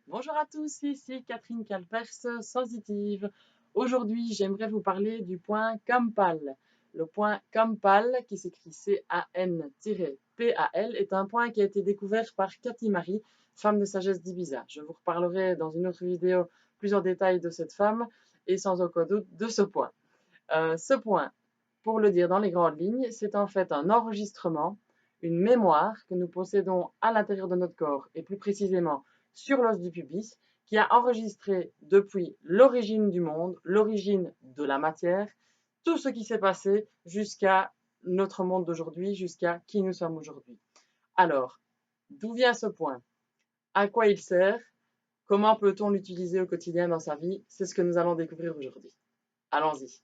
Bonjour à tous, ici Catherine Calpers, sensitive. Aujourd'hui, j'aimerais vous parler du point Campbell. Le point Campbell, qui s'écrit C-A-N-P-A-L, est un point qui a été découvert par Cathy Marie, femme de sagesse d'Ibiza. Je vous reparlerai dans une autre vidéo plus en détail de cette femme et sans aucun doute de ce point. Ce point, pour le dire dans les grandes lignes, c'est en fait un enregistrement, une mémoire que nous possédons à l'intérieur de notre corps et plus précisément sur l'os du pubis, qui a enregistré depuis l'origine du monde, l'origine de la matière, tout ce qui s'est passé jusqu'à notre monde d'aujourd'hui, jusqu'à qui nous sommes aujourd'hui. Alors, d'où vient ce point? À quoi il sert? Comment peut-on l'utiliser au quotidien dans sa vie? C'est ce que nous allons découvrir aujourd'hui. Allons-y.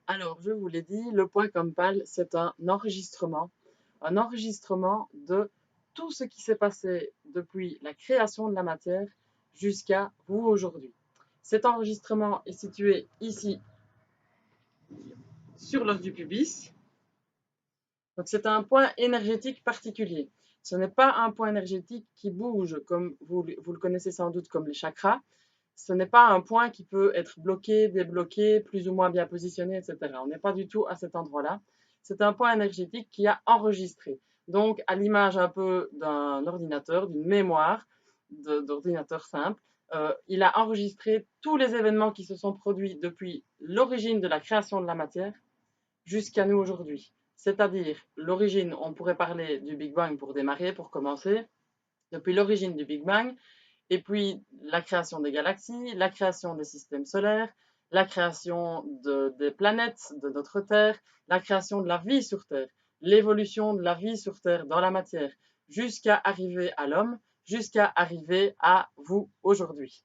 Alors, je vous l'ai dit, le point Compal, c'est un enregistrement de tout ce qui s'est passé depuis la création de la matière jusqu'à vous aujourd'hui. Cet enregistrement est situé ici sur l'os du pubis. Donc, c'est un point énergétique particulier. Ce n'est pas un point énergétique qui bouge comme vous le connaissez sans doute comme les chakras. Ce n'est pas un point qui peut être bloqué, débloqué, plus ou moins bien positionné, etc. On n'est pas du tout à cet endroit-là. C'est un point énergétique qui a enregistré. Donc, à l'image un peu d'un ordinateur, d'une mémoire d'ordinateur simple, il a enregistré tous les événements qui se sont produits depuis l'origine de la création de la matière jusqu'à nous aujourd'hui. C'est-à-dire, l'origine, on pourrait parler du Big Bang pour démarrer, pour commencer, depuis l'origine du Big Bang, et puis la création des galaxies, la création des systèmes solaires, la création des planètes, de notre Terre, la création de la vie sur Terre, l'évolution de la vie sur Terre dans la matière, jusqu'à arriver à l'homme, jusqu'à arriver à vous aujourd'hui.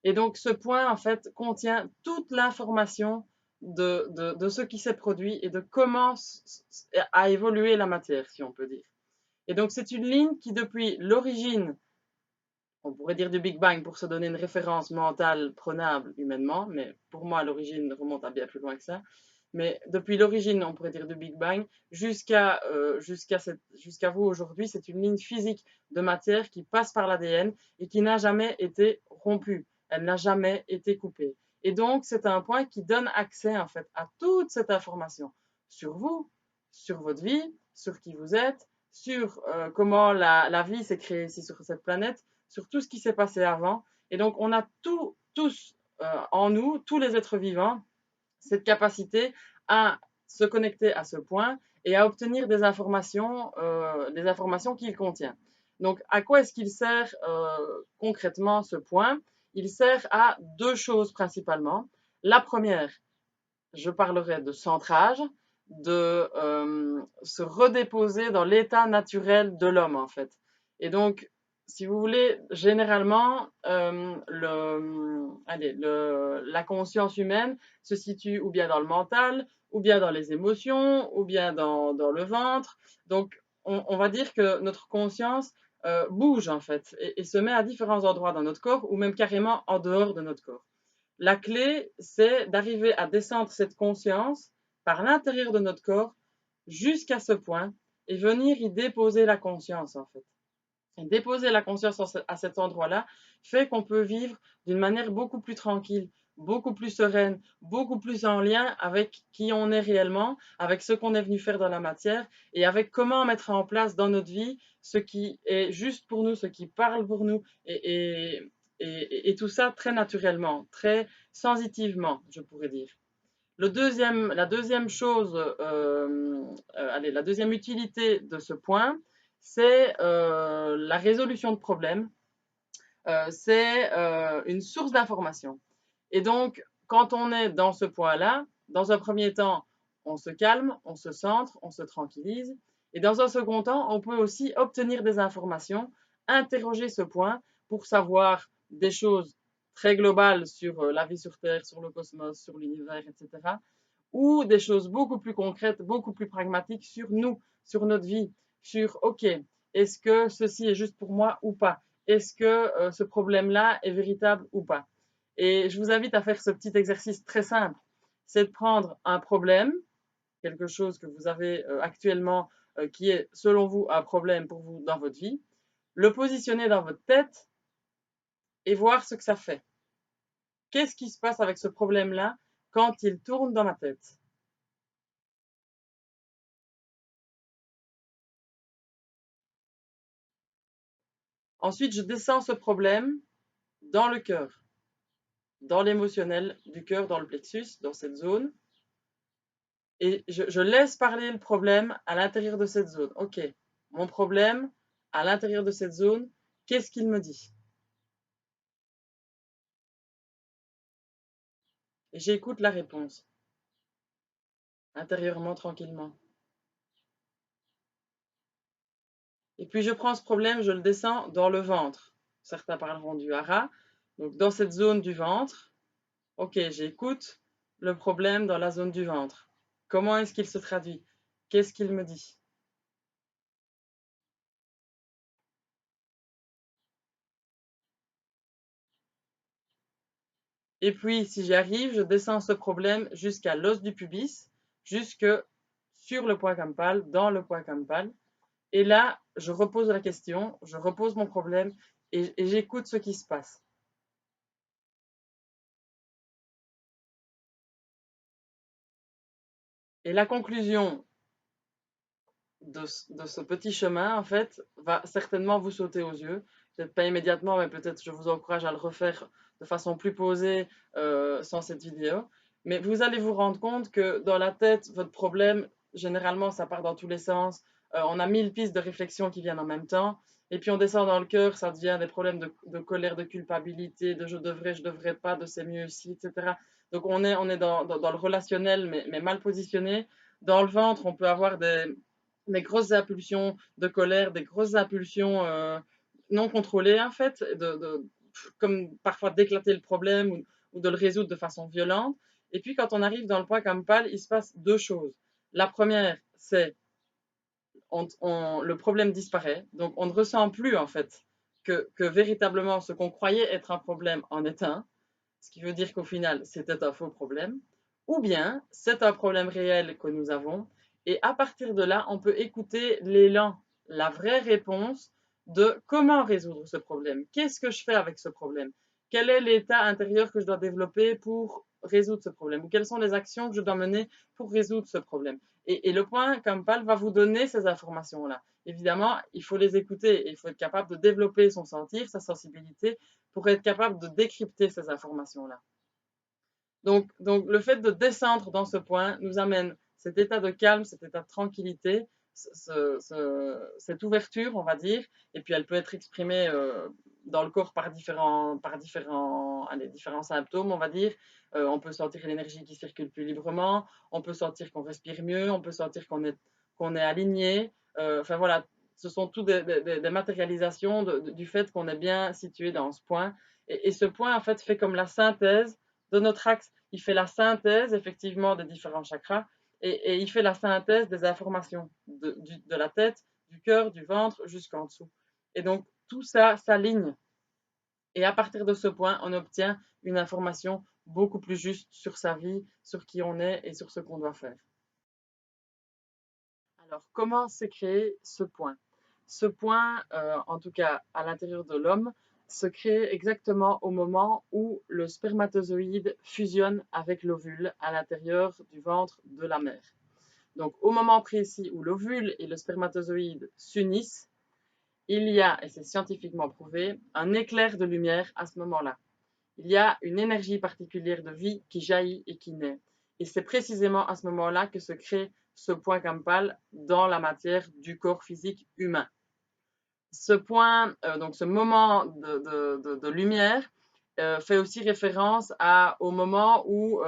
Et donc ce point, en fait, contient toute l'information de ce qui s'est produit et de comment a évolué la matière, si on peut dire. Et donc c'est une ligne qui, depuis l'origine, on pourrait dire du Big Bang pour se donner une référence mentale prenable humainement, mais pour moi, l'origine remonte à bien plus loin que ça. Mais depuis l'origine, on pourrait dire du Big Bang, jusqu'à vous aujourd'hui, c'est une ligne physique de matière qui passe par l'ADN et qui n'a jamais été rompue. Elle n'a jamais été coupée. Et donc, c'est un point qui donne accès, en fait, à toute cette information sur vous, sur votre vie, sur qui vous êtes, sur comment la vie s'est créée ici sur cette planète, sur tout ce qui s'est passé avant. Et donc, on a tous en nous, tous les êtres vivants, cette capacité à se connecter à ce point et à obtenir des informations qu'il contient. Donc, à quoi est-ce qu'il sert concrètement ce point? Il sert à deux choses principalement. La première, je parlerai de centrage, de se redéposer dans l'état naturel de l'homme en fait. Et donc, si vous voulez, généralement, la conscience humaine se situe ou bien dans le mental, ou bien dans les émotions, ou bien dans le ventre. Donc, on va dire que notre conscience bouge en fait et se met à différents endroits dans notre corps ou même carrément en dehors de notre corps. La clé, c'est d'arriver à descendre cette conscience par l'intérieur de notre corps jusqu'à ce point et venir y déposer la conscience en fait. Et déposer la conscience à cet endroit-là fait qu'on peut vivre d'une manière beaucoup plus tranquille, beaucoup plus sereine, beaucoup plus en lien avec qui on est réellement, avec ce qu'on est venu faire dans la matière et avec comment mettre en place dans notre vie ce qui est juste pour nous, ce qui parle pour nous et tout ça très naturellement, très sensitivement, je pourrais dire. La deuxième chose, la deuxième utilité de ce point, c'est la résolution de problèmes. C'est une source d'information. Et donc, quand on est dans ce point-là, dans un premier temps, on se calme, on se centre, on se tranquillise. Et dans un second temps, on peut aussi obtenir des informations, interroger ce point pour savoir des choses très globales sur la vie sur Terre, sur le cosmos, sur l'univers, etc. Ou des choses beaucoup plus concrètes, beaucoup plus pragmatiques sur nous, sur notre vie, sur OK, est-ce que ceci est juste pour moi ou pas? Est-ce que ce problème-là est véritable ou pas? Et je vous invite à faire ce petit exercice très simple. C'est de prendre un problème, quelque chose que vous avez actuellement qui est, selon vous, un problème pour vous dans votre vie, le positionner dans votre tête et voir ce que ça fait. Qu'est-ce qui se passe avec ce problème-là quand il tourne dans ma tête? Ensuite, je descends ce problème dans le cœur, dans l'émotionnel du cœur, dans le plexus, dans cette zone. Et je laisse parler le problème à l'intérieur de cette zone. Ok, mon problème à l'intérieur de cette zone, qu'est-ce qu'il me dit? Et j'écoute la réponse, intérieurement, tranquillement. Et puis je prends ce problème, je le descends dans le ventre. Certains parleront du hara. Donc dans cette zone du ventre, ok, j'écoute le problème dans la zone du ventre. Comment est-ce qu'il se traduit? Qu'est-ce qu'il me dit? Et puis, si j'y arrive, je descends ce problème jusqu'à l'os du pubis, jusque sur le point campal, dans le point campal. Et là, je repose la question, je repose mon problème et j'écoute ce qui se passe. Et la conclusion de ce petit chemin, en fait, va certainement vous sauter aux yeux. Peut-être pas immédiatement, mais peut-être je vous encourage à le refaire de façon plus posée sans cette vidéo. Mais vous allez vous rendre compte que dans la tête, votre problème, généralement, ça part dans tous les sens. On a 1000 pistes de réflexion qui viennent en même temps. Et puis on descend dans le cœur, ça devient des problèmes de colère, de culpabilité, de je devrais pas, de c'est mieux aussi, etc. Donc on est dans le relationnel, mais mal positionné. Dans le ventre, on peut avoir des grosses impulsions de colère, des grosses impulsions non contrôlées, en fait, comme parfois d'éclater le problème ou de le résoudre de façon violente. Et puis, quand on arrive dans le point campal, il se passe deux choses. La première, c'est le problème disparaît, donc on ne ressent plus, en fait, que véritablement ce qu'on croyait être un problème en est un, ce qui veut dire qu'au final, c'était un faux problème, ou bien c'est un problème réel que nous avons, et à partir de là, on peut écouter l'élan, la vraie réponse de comment résoudre ce problème. Qu'est-ce que je fais avec ce problème? Quel est l'état intérieur que je dois développer pour résoudre ce problème? Ou quelles sont les actions que je dois mener pour résoudre ce problème? Et le point Campbell va vous donner ces informations-là. Évidemment, il faut les écouter et il faut être capable de développer son sentir, sa sensibilité pour être capable de décrypter ces informations-là. Donc, le fait de descendre dans ce point nous amène cet état de calme, cet état de tranquillité, cette ouverture, on va dire, et puis elle peut être exprimée dans le corps par différents symptômes, on va dire. On peut sentir l'énergie qui circule plus librement, on peut sentir qu'on respire mieux, on peut sentir qu'on est aligné. Enfin voilà, ce sont tout des matérialisations du fait qu'on est bien situé dans ce point. Et ce point, en fait, fait comme la synthèse de notre axe. Il fait la synthèse, effectivement, des différents chakras et il fait la synthèse des informations de la tête, du cœur, du ventre jusqu'en dessous. Et donc, tout ça s'aligne. Et à partir de ce point, on obtient une information beaucoup plus juste sur sa vie, sur qui on est et sur ce qu'on doit faire. Alors, comment s'est créé ce point? Ce point, en tout cas à l'intérieur de l'homme, se crée exactement au moment où le spermatozoïde fusionne avec l'ovule à l'intérieur du ventre de la mère. Donc, au moment précis où l'ovule et le spermatozoïde s'unissent, il y a, et c'est scientifiquement prouvé, un éclair de lumière à ce moment-là. Il y a une énergie particulière de vie qui jaillit et qui naît. Et c'est précisément à ce moment-là que se crée ce point campal dans la matière du corps physique humain. Ce point, donc ce moment de lumière, fait aussi référence au moment où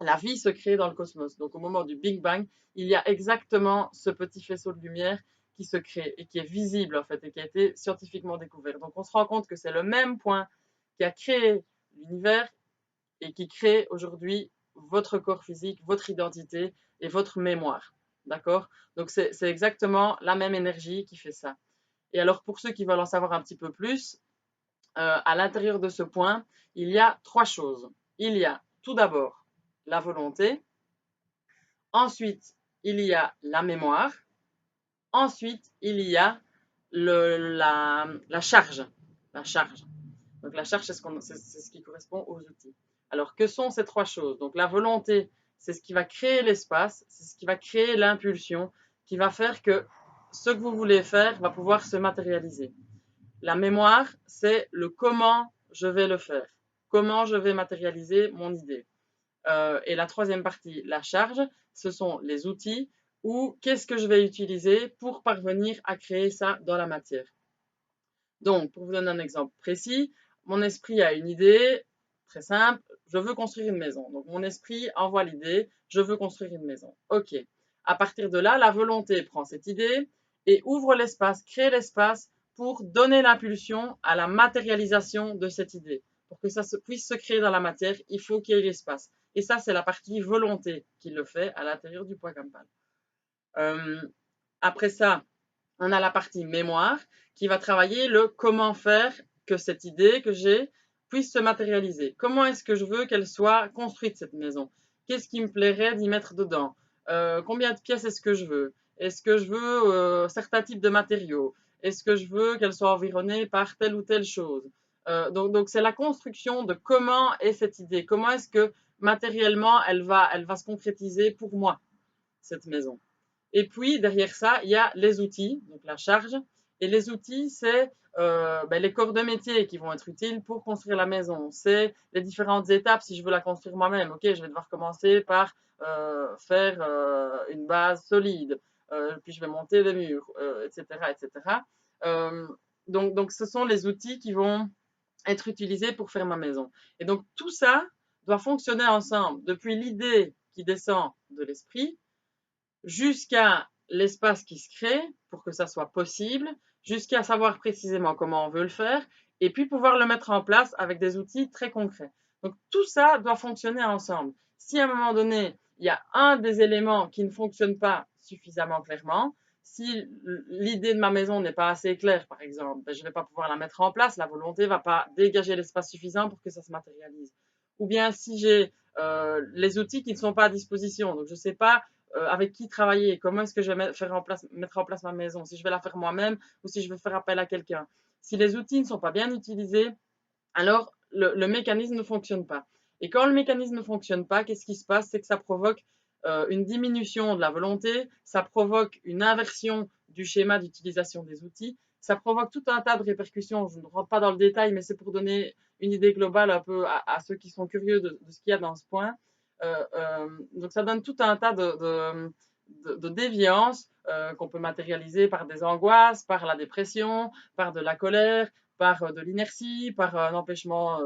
la vie se crée dans le cosmos. Donc au moment du Big Bang, il y a exactement ce petit faisceau de lumière qui se crée et qui est visible en fait et qui a été scientifiquement découvert. Donc on se rend compte que c'est le même point qui a créé l'univers et qui crée aujourd'hui votre corps physique, votre identité et votre mémoire. D'accord? Donc c'est exactement la même énergie qui fait ça. Et alors pour ceux qui veulent en savoir un petit peu plus, à l'intérieur de ce point, il y a trois choses. Il y a tout d'abord la volonté, ensuite il y a la mémoire, ensuite il y a la charge. La charge. Donc la charge, c'est ce qui correspond aux outils. Alors que sont ces trois choses? Donc la volonté, c'est ce qui va créer l'espace, c'est ce qui va créer l'impulsion, qui va faire que ce que vous voulez faire va pouvoir se matérialiser. La mémoire, c'est le comment je vais le faire, comment je vais matérialiser mon idée. Et la troisième partie, la charge, ce sont les outils ou qu'est-ce que je vais utiliser pour parvenir à créer ça dans la matière. Donc, pour vous donner un exemple précis, mon esprit a une idée très simple, je veux construire une maison. Donc, mon esprit envoie l'idée, je veux construire une maison. OK. À partir de là, la volonté prend cette idée et ouvre l'espace, crée l'espace pour donner l'impulsion à la matérialisation de cette idée. Pour que ça puisse se créer dans la matière, il faut qu'il y ait l'espace. Et ça, c'est la partie volonté qui le fait à l'intérieur du point Campal. Après ça, on a la partie mémoire qui va travailler le comment faire que cette idée que j'ai puisse se matérialiser. Comment est-ce que je veux qu'elle soit construite, cette maison? Qu'est-ce qui me plairait d'y mettre dedans? Combien de pièces est-ce que je veux? Est-ce que je veux certains types de matériaux? Est-ce que je veux qu'elle soit environnée par telle ou telle chose? Donc c'est la construction de comment est cette idée. Comment est-ce que matériellement elle va se concrétiser pour moi, cette maison. Et puis, derrière ça, il y a les outils, donc la charge. Et les outils, c'est les corps de métier qui vont être utiles pour construire la maison. C'est les différentes étapes si je veux la construire moi-même. Ok, je vais devoir commencer par faire une base solide, puis je vais monter les murs, etc., etc. Donc, ce sont les outils qui vont être utilisés pour faire ma maison. Et donc, tout ça doit fonctionner ensemble, depuis l'idée qui descend de l'esprit jusqu'à l'espace qui se crée pour que ça soit possible, jusqu'à savoir précisément comment on veut le faire, et puis pouvoir le mettre en place avec des outils très concrets. Donc tout ça doit fonctionner ensemble. Si à un moment donné, il y a un des éléments qui ne fonctionne pas suffisamment clairement, si l'idée de ma maison n'est pas assez claire, par exemple, je ne vais pas pouvoir la mettre en place, la volonté ne va pas dégager l'espace suffisant pour que ça se matérialise. Ou bien si j'ai les outils qui ne sont pas à disposition, donc je ne sais pas avec qui travailler, comment est-ce que je vais mettre en place ma maison, si je vais la faire moi-même ou si je vais faire appel à quelqu'un. Si les outils ne sont pas bien utilisés, alors le mécanisme ne fonctionne pas. Et quand le mécanisme ne fonctionne pas, qu'est-ce qui se passe? C'est que ça provoque une diminution de la volonté, ça provoque une inversion du schéma d'utilisation des outils, ça provoque tout un tas de répercussions. Je ne rentre pas dans le détail, mais c'est pour donner une idée globale un peu à ceux qui sont curieux de ce qu'il y a dans ce point. Donc ça donne tout un tas de déviances qu'on peut matérialiser par des angoisses, par la dépression, par de la colère, par de l'inertie, par un empêchement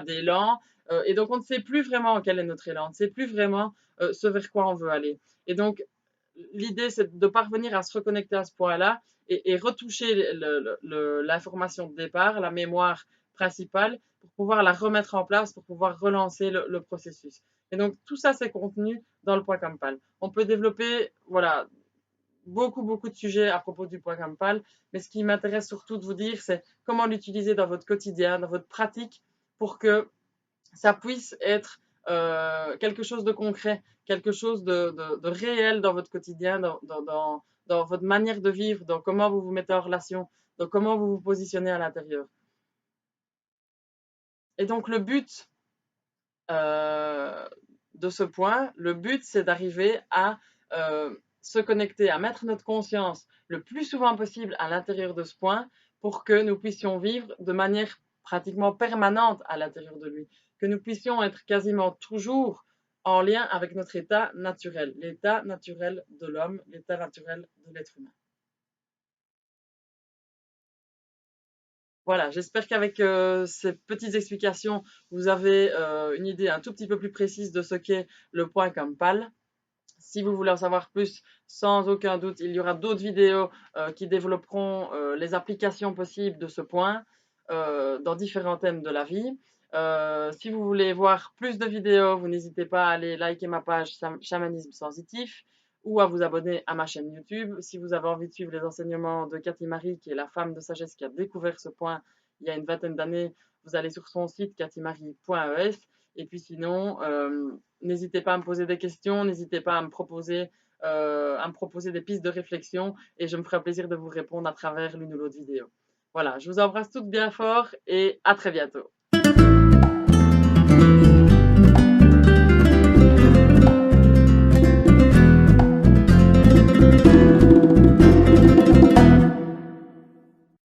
d'élan. Et donc, on ne sait plus vraiment quel est notre élan, on ne sait plus vraiment ce vers quoi on veut aller. Et donc, l'idée, c'est de parvenir à se reconnecter à ce point-là et retoucher l'information de départ, la mémoire principale, pour pouvoir la remettre en place, pour pouvoir relancer le processus. Et donc, tout ça, c'est contenu dans le point Campal. On peut développer, voilà, beaucoup de sujets à propos du point Campal, mais ce qui m'intéresse surtout de vous dire, c'est comment l'utiliser dans votre quotidien, dans votre pratique, pour que ça puisse être quelque chose de concret, quelque chose de réel dans votre quotidien, dans votre manière de vivre, dans comment vous vous mettez en relation, dans comment vous vous positionnez à l'intérieur. Et donc le but de ce point, le but c'est d'arriver à se connecter, à mettre notre conscience le plus souvent possible à l'intérieur de ce point pour que nous puissions vivre de manière pratiquement permanente à l'intérieur de lui, que nous puissions être quasiment toujours en lien avec notre état naturel, l'état naturel de l'homme, l'état naturel de l'être humain. Voilà, j'espère qu'avec ces petites explications, vous avez une idée un tout petit peu plus précise de ce qu'est le point Campal. Si vous voulez en savoir plus, sans aucun doute, il y aura d'autres vidéos qui développeront les applications possibles de ce point dans différents thèmes de la vie. Si vous voulez voir plus de vidéos, vous n'hésitez pas à aller liker ma page Chamanisme Sensitif ou à vous abonner à ma chaîne YouTube. Si vous avez envie de suivre les enseignements de Cathy Marie, qui est la femme de sagesse qui a découvert ce point il y a une vingtaine d'années, vous allez sur son site katimari.es. Et puis sinon, n'hésitez pas à me poser des questions, n'hésitez pas à me proposer des pistes de réflexion et je me ferai plaisir de vous répondre à travers l'une ou l'autre vidéo. Voilà, je vous embrasse toutes bien fort et à très bientôt.